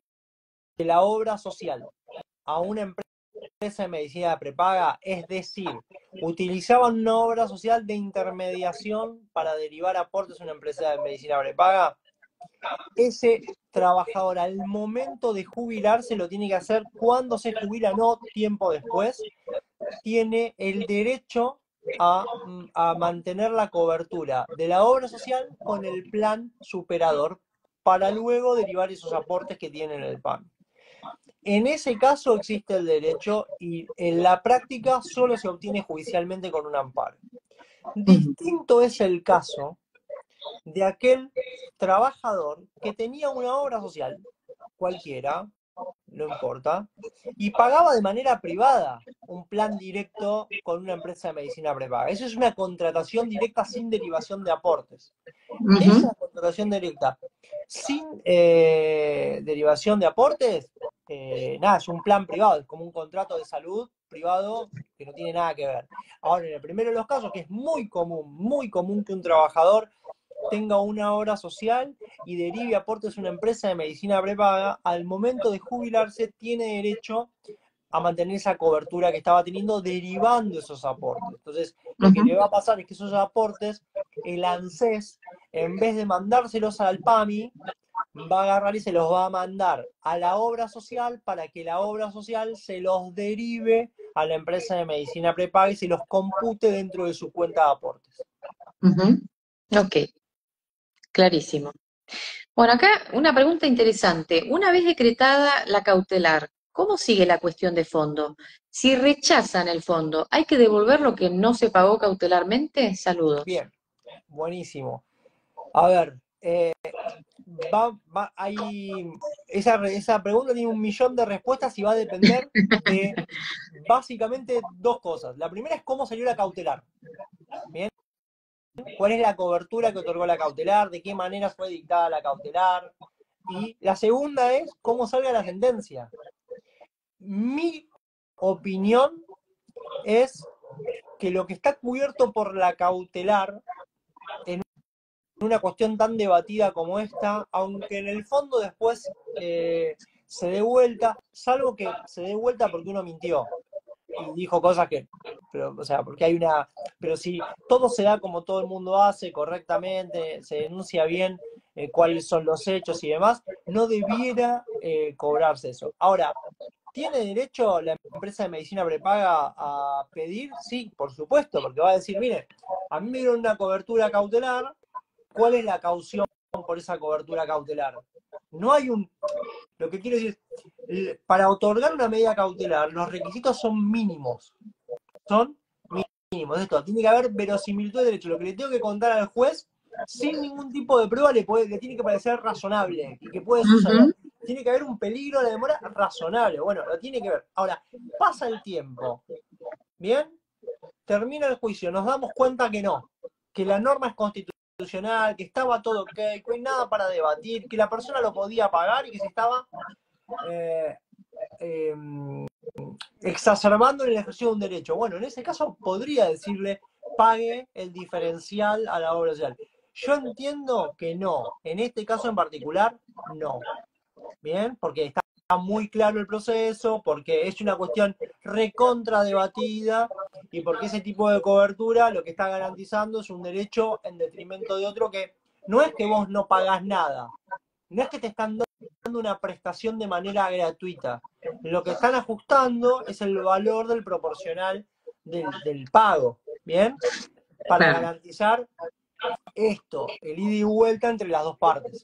la obra social a una empresa de medicina prepaga, es decir, utilizaban una obra social de intermediación para derivar aportes a una empresa de medicina prepaga, ese trabajador al momento de jubilarse lo tiene que hacer cuando se jubila, no tiempo después, tiene el derecho a mantener la cobertura de la obra social con el plan superador para luego derivar esos aportes que tiene en el PAN. En ese caso existe el derecho y en la práctica solo se obtiene judicialmente con un amparo. Distinto es el caso de aquel trabajador que tenía una obra social, cualquiera, no importa, y pagaba de manera privada un plan directo con una empresa de medicina prepaga. Eso es una contratación directa sin derivación de aportes. Esa contratación directa sin derivación de aportes, nada, es un plan privado, es como un contrato de salud privado que no tiene nada que ver. Ahora, en el primero de los casos, que es muy común que un trabajador tenga una obra social y derive aportes a una empresa de medicina prepaga, al momento de jubilarse tiene derecho a mantener esa cobertura que estaba teniendo derivando esos aportes. Entonces, lo que le va a pasar es que esos aportes, el ANSES, en vez de mandárselos al PAMI, va a agarrar y se los va a mandar a la obra social para que la obra social se los derive a la empresa de medicina prepaga y se los compute dentro de su cuenta de aportes. Ok, clarísimo. Bueno, acá una pregunta interesante. Una vez decretada la cautelar, ¿cómo sigue la cuestión de fondo? Si rechazan el fondo, ¿hay que devolver lo que no se pagó cautelarmente? Saludos. Bien, buenísimo. A ver, esa pregunta tiene 1.000.000 de respuestas y va a depender de básicamente dos cosas. La primera es cómo salió la cautelar. ¿Bien? ¿Cuál es la cobertura que otorgó la cautelar? ¿De qué manera fue dictada la cautelar? Y la segunda es cómo salga la sentencia. Mi opinión es que lo que está cubierto por la cautelar en una cuestión tan debatida como esta, aunque en el fondo después se dé vuelta, salvo que se dé vuelta porque uno mintió y dijo cosas que pero, o sea, porque hay una, pero si todo se da como todo el mundo hace, correctamente, se denuncia bien cuáles son los hechos y demás, no debiera cobrarse eso. Ahora, ¿tiene derecho la empresa de medicina prepaga a pedir? Sí, por supuesto, porque va a decir, mire, a mí me dieron una cobertura cautelar, ¿cuál es la caución por esa cobertura cautelar? No hay un... Lo que quiero decir, para otorgar una medida cautelar, los requisitos son mínimos. Son mínimos. Esto, tiene que haber verosimilitud de derecho. Lo que le tengo que contar al juez, sin ningún tipo de prueba, le tiene que parecer razonable y que puede Ujú. suceder. Tiene que haber un peligro de la demora razonable. Bueno, lo tiene que ver. Ahora, pasa el tiempo. ¿Bien? Termina el juicio. Nos damos cuenta que no. Que la norma es constitucional, que estaba todo ok, que no hay nada para debatir, que la persona lo podía pagar y que se estaba eh, eh, exacerbando en el ejercicio de un derecho. Bueno, en ese caso podría decirle pague el diferencial a la obra social. Yo entiendo que no. En este caso en particular, no. Bien, porque está muy claro el proceso, porque es una cuestión recontra debatida y porque ese tipo de cobertura lo que está garantizando es un derecho en detrimento de otro que no es que vos no pagás nada, no es que te están dando una prestación de manera gratuita. Lo que están ajustando es el valor del proporcional del pago, ¿bien? Para Claro. garantizar esto, el ida y vuelta entre las dos partes.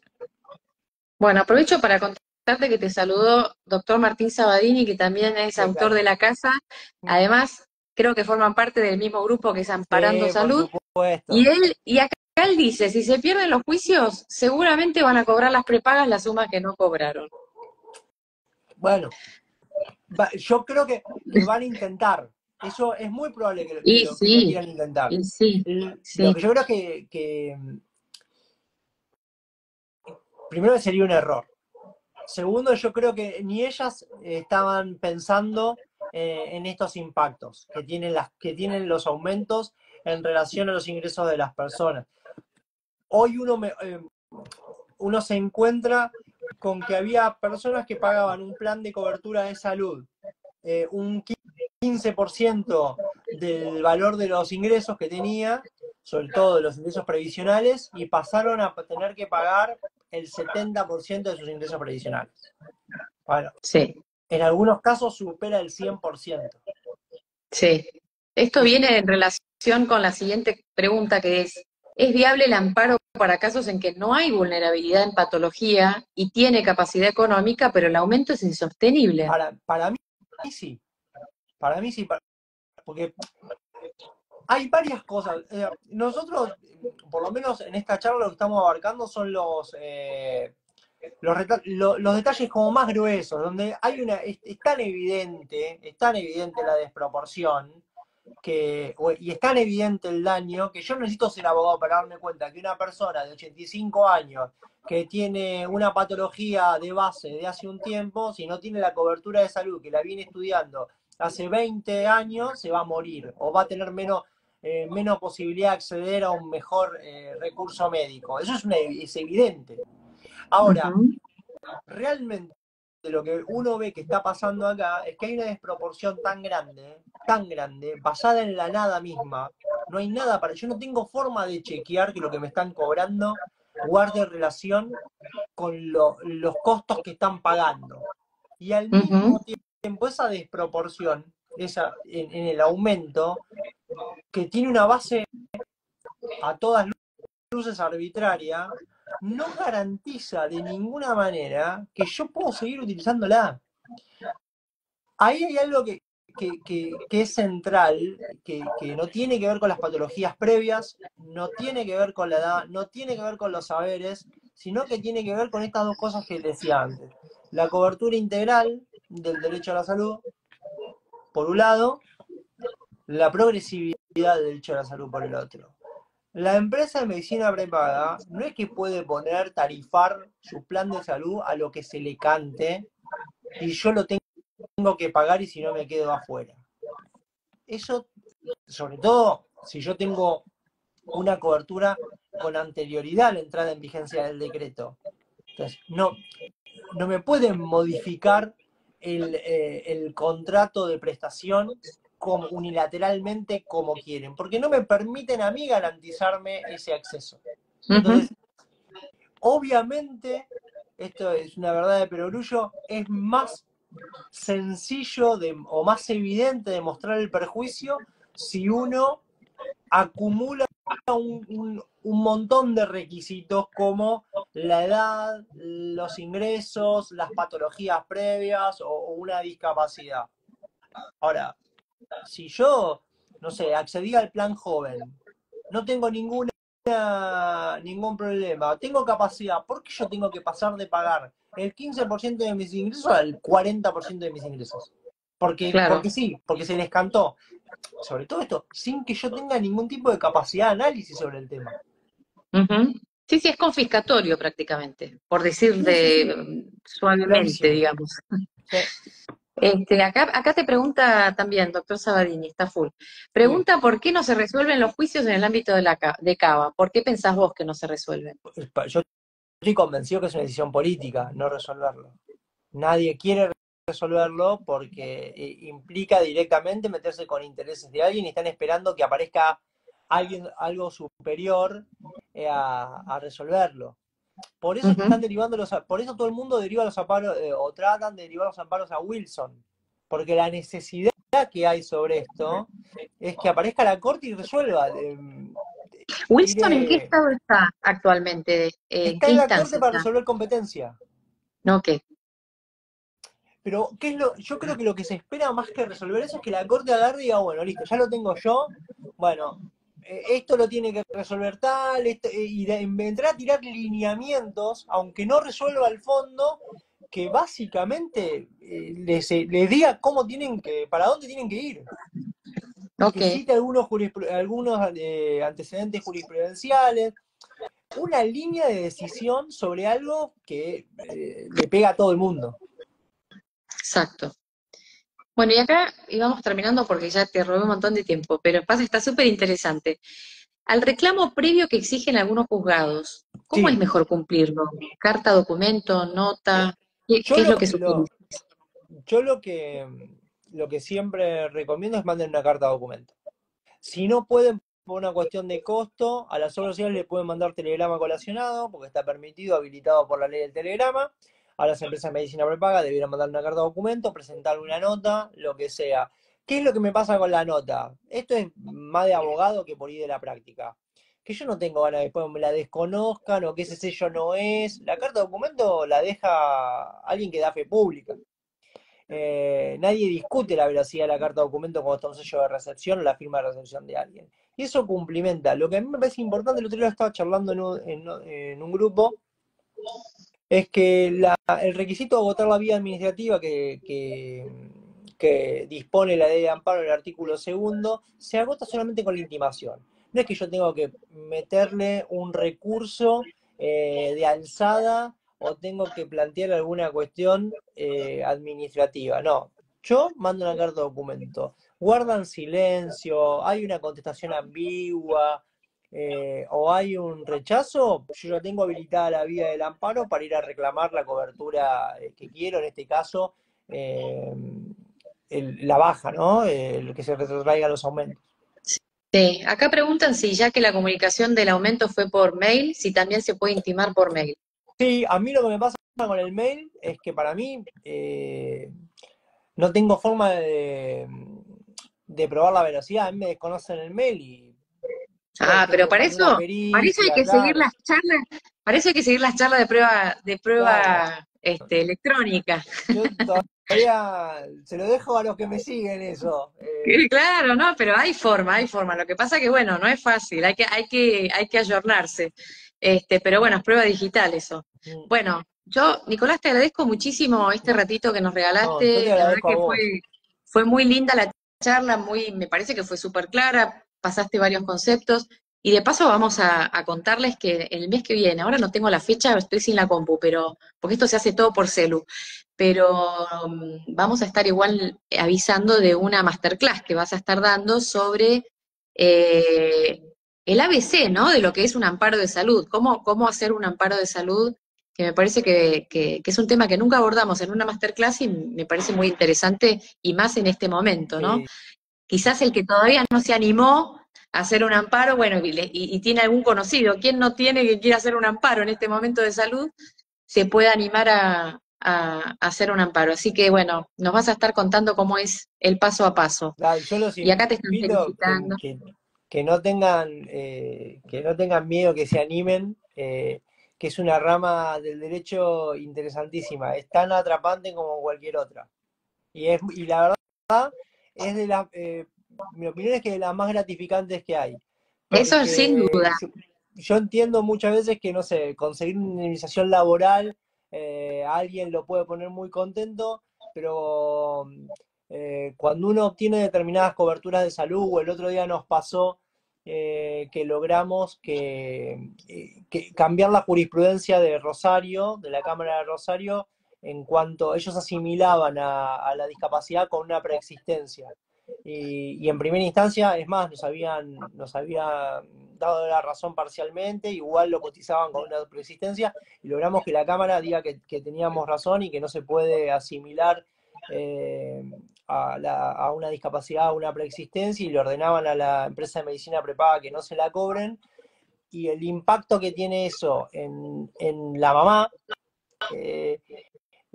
Bueno, aprovecho para contarte que te saludó doctor Martín Sabadini, que también es ¿Qué autor tal? de la casa. Además, creo que forman parte del mismo grupo que es Amparando Sí, por Salud. supuesto. Y acá él dice, si se pierden los juicios, seguramente van a cobrar las prepagas las sumas que no cobraron. Bueno, yo creo que van a intentar. Eso es muy probable Y que lo sí, quieran intentar. y sí, Lo sí. que yo creo es que primero sería un error. Segundo, yo creo que ni ellas estaban pensando en estos impactos que tienen los aumentos en relación a los ingresos de las personas. Hoy uno se encuentra con que había personas que pagaban un plan de cobertura de salud, un 15% del valor de los ingresos que tenía, sobre todo de los ingresos previsionales, y pasaron a tener que pagar el 70% de sus ingresos previsionales. Bueno, Sí, en algunos casos supera el 100%. sí. Esto Es, viene en relación con la siguiente pregunta que ¿es viable el amparo para casos en que no hay vulnerabilidad en patología y tiene capacidad económica, pero el aumento es insostenible? para mí sí, para mí sí, porque hay varias cosas. Nosotros, por lo menos en esta charla, lo que estamos abarcando son los detalles como más gruesos, donde hay es tan evidente la desproporción y es tan evidente el daño que yo no necesito ser abogado para darme cuenta que una persona de 85 años que tiene una patología de base de hace un tiempo, si no tiene la cobertura de salud que la viene estudiando hace 20 años, se va a morir o va a tener menos posibilidad de acceder a un mejor recurso médico. Eso es evidente. Ahora, Ujú. realmente lo que uno ve que está pasando acá es que hay una desproporción tan grande, basada en la nada misma. No hay nada para... Yo no tengo forma de chequear que lo que me están cobrando guarde relación con los costos que están pagando. Y al Ujú. mismo tiempo, esa desproporción, en el aumento, que tiene una base a todas luces arbitraria, no garantiza de ninguna manera que yo puedo seguir utilizándola. Ahí hay algo que es central, que no tiene que ver con las patologías previas, no tiene que ver con la edad, no tiene que ver con los saberes, sino que tiene que ver con estas dos cosas que decía antes. La cobertura integral del derecho a la salud, por un lado, la progresividad del derecho a la salud por el otro. La empresa de medicina prepaga no es que puede tarifar su plan de salud a lo que se le cante y yo lo tengo que pagar y si no me quedo afuera. Eso, sobre todo, si yo tengo una cobertura con anterioridad a la entrada en vigencia del decreto. Entonces, no me pueden modificar el contrato de prestación como, unilateralmente como quieren, porque no me permiten a mí garantizarme ese acceso. Ujú. Entonces, obviamente, esto es una verdad de perogrullo, es más sencillo o más evidente demostrar el perjuicio si uno acumula un montón de requisitos como la edad, los ingresos, las patologías previas o una discapacidad. Ahora, si yo, no sé, accedí al plan joven, no tengo ningún problema, tengo capacidad, ¿por qué yo tengo que pasar de pagar el 15% de mis ingresos al 40% de mis ingresos? Claro. Porque sí, porque se les cantó. Sobre todo esto, sin que yo tenga ningún tipo de capacidad de análisis sobre el tema. Ujú. Sí, sí, es confiscatorio prácticamente, por decir Sí, sí, sí, suavemente, gravísimo. digamos. Sí, Acá te pregunta también, doctor Sabadini, está full. sí. Pregunta por qué no se resuelven los juicios en el ámbito de Cava. ¿Por qué pensás vos que no se resuelven? Yo estoy convencido que es una decisión política no resolverlo. Nadie quiere resolverlo porque implica directamente meterse con intereses de alguien y están esperando que aparezca alguien, algo superior a resolverlo. Por eso es que Ujú. están derivando por eso todo el mundo deriva los amparos, o tratan de derivar los amparos a Wilson. Porque la necesidad que hay sobre esto es que aparezca la corte y resuelva. Wilson, ¿en qué Tire, estado está actualmente? ¿En está qué en la corte instancia para está? resolver competencia. No, ¿qué? Pero, yo creo que lo que se espera más que resolver eso es que la corte agarre y diga, bueno, listo, ya lo tengo yo, bueno, esto lo tiene que resolver tal, entrar a tirar lineamientos, aunque no resuelva el fondo, que básicamente les diga para dónde tienen que ir. Ok, Que cite algunos antecedentes jurisprudenciales, una línea de decisión sobre algo que le pega a todo el mundo. exacto. Bueno, y acá íbamos terminando porque ya te robé un montón de tiempo, pero pasa, está súper interesante. Al reclamo previo que exigen algunos juzgados, ¿cómo es Sí, mejor cumplirlo? ¿Carta, documento, nota? ¿Qué yo es lo, lo que sugerís? lo, yo lo que siempre recomiendo es manden una carta de documento. Si no pueden, por una cuestión de costo, a las obras sociales le pueden mandar telegrama colacionado, porque está permitido, habilitado por la ley del telegrama. A las empresas de medicina prepaga debieran mandar una carta de documento, presentar una nota, lo que sea. ¿Qué es lo que me pasa con la nota? Esto es más de abogado que por ir de la práctica. Que yo no tengo ganas de después me la desconozcan o que ese sello no es. La carta de documento la deja alguien que da fe pública. Nadie discute la veracidad de la carta de documento cuando está un sello de recepción o la firma de recepción de alguien. Y eso cumplimenta. Lo que a mí me parece importante, el otro día estaba charlando en un grupo, es que el requisito de agotar la vía administrativa que dispone la ley de amparo en el artículo segundo se agota solamente con la intimación. No es que yo tengo que meterle un recurso de alzada o tengo que plantear alguna cuestión administrativa. No, yo mando una carta de documento. Guardan silencio, hay una contestación ambigua, o hay un rechazo, yo ya tengo habilitada la vía del amparo para ir a reclamar la cobertura que quiero, en este caso, eh, la baja, ¿no? El que se retraigan los aumentos. Sí, acá preguntan si ya que la comunicación del aumento fue por mail, si también se puede intimar por mail. Sí, a mí lo que me pasa con el mail es que para mí no tengo forma de probar la velocidad. A mí me desconocen el mail y yo Ah, pero tengo que mandar una para eso hay pericia, que seguir claro. las charlas, para eso hay que seguir las charlas de Claro. prueba, electrónica. Yo todavía se lo dejo a los que me siguen eso. Claro, no, pero hay forma, hay forma. Lo que pasa que, bueno, no es fácil, hay que ayornarse. Pero bueno, es prueba digital eso. Mm. Bueno, yo, Nicolás, te agradezco muchísimo este No, ratito que nos no, yo te regalaste. La verdad agradezco a que vos. fue muy linda la charla, me parece que fue súper clara, pasaste varios conceptos. Y de paso vamos a contarles que el mes que viene, ahora no tengo la fecha, estoy sin la compu, pero, porque esto se hace todo por celu, pero vamos a estar igual avisando de una masterclass que vas a estar dando sobre eh, el ABC, ¿no? De lo que es un amparo de salud, cómo hacer un amparo de salud, que me parece que es un tema que nunca abordamos en una masterclass y me parece muy interesante y más en este momento, ¿no? Quizás el que todavía no se animó a hacer un amparo, bueno, y tiene algún conocido, ¿quién no tiene que quiera hacer un amparo en este momento de salud? Se puede animar a hacer un amparo. Así que bueno, nos vas a estar contando cómo es el paso a paso. Dale, yo los Y acá te están invito felicitando. que no tengan miedo, que se animen, que es una rama del derecho interesantísima, es tan atrapante como cualquier otra. Y la verdad es mi opinión es que de las más gratificantes que hay, Eso sin porque duda. yo entiendo muchas veces que, no sé, conseguir una indemnización laboral, a alguien lo puede poner muy contento, pero cuando uno obtiene determinadas coberturas de salud, o el otro día nos pasó que logramos que cambiar la jurisprudencia de Rosario, de la Cámara de Rosario, en cuanto ellos asimilaban a la discapacidad con una preexistencia. Y en primera instancia, es más, nos habían dado la razón parcialmente, igual lo cotizaban con una preexistencia, y logramos que la Cámara diga que teníamos razón y que no se puede asimilar eh, a una discapacidad, a una preexistencia, y le ordenaban a la empresa de medicina prepaga que no se la cobren, y el impacto que tiene eso en la mamá, eh,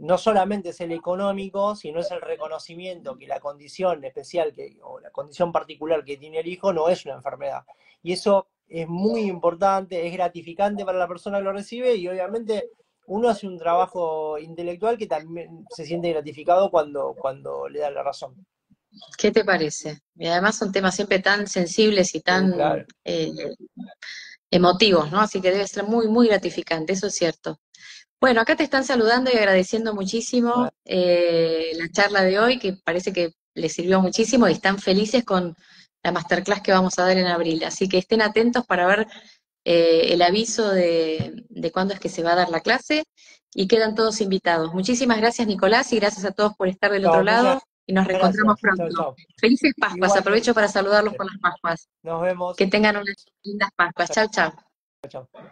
no solamente es el económico, sino es el reconocimiento que la condición especial o la condición particular que tiene el hijo no es una enfermedad. Y eso es muy importante, es gratificante para la persona que lo recibe, y obviamente uno hace un trabajo intelectual que también se siente gratificado cuando le da la razón. ¿Qué te parece? Y además son temas siempre tan sensibles y Sí, tan claro. emotivos, ¿no? Así que debe ser muy, muy gratificante, eso es cierto. Bueno, acá te están saludando y agradeciendo muchísimo la charla de hoy, que parece que les sirvió muchísimo y están felices con la masterclass que vamos a dar en abril. Así que estén atentos para ver el aviso de cuándo es que se va a dar la clase y quedan todos invitados. Muchísimas gracias, Nicolás, y gracias a todos por estar del otro No, muchas lado y nos reencontramos gracias. Chao, pronto. chao. Felices Pascuas, Igualmente. aprovecho para saludarlos por las Pascuas. Nos vemos. Que tengan unas lindas Pascuas. Chau, chau. Chao, chao.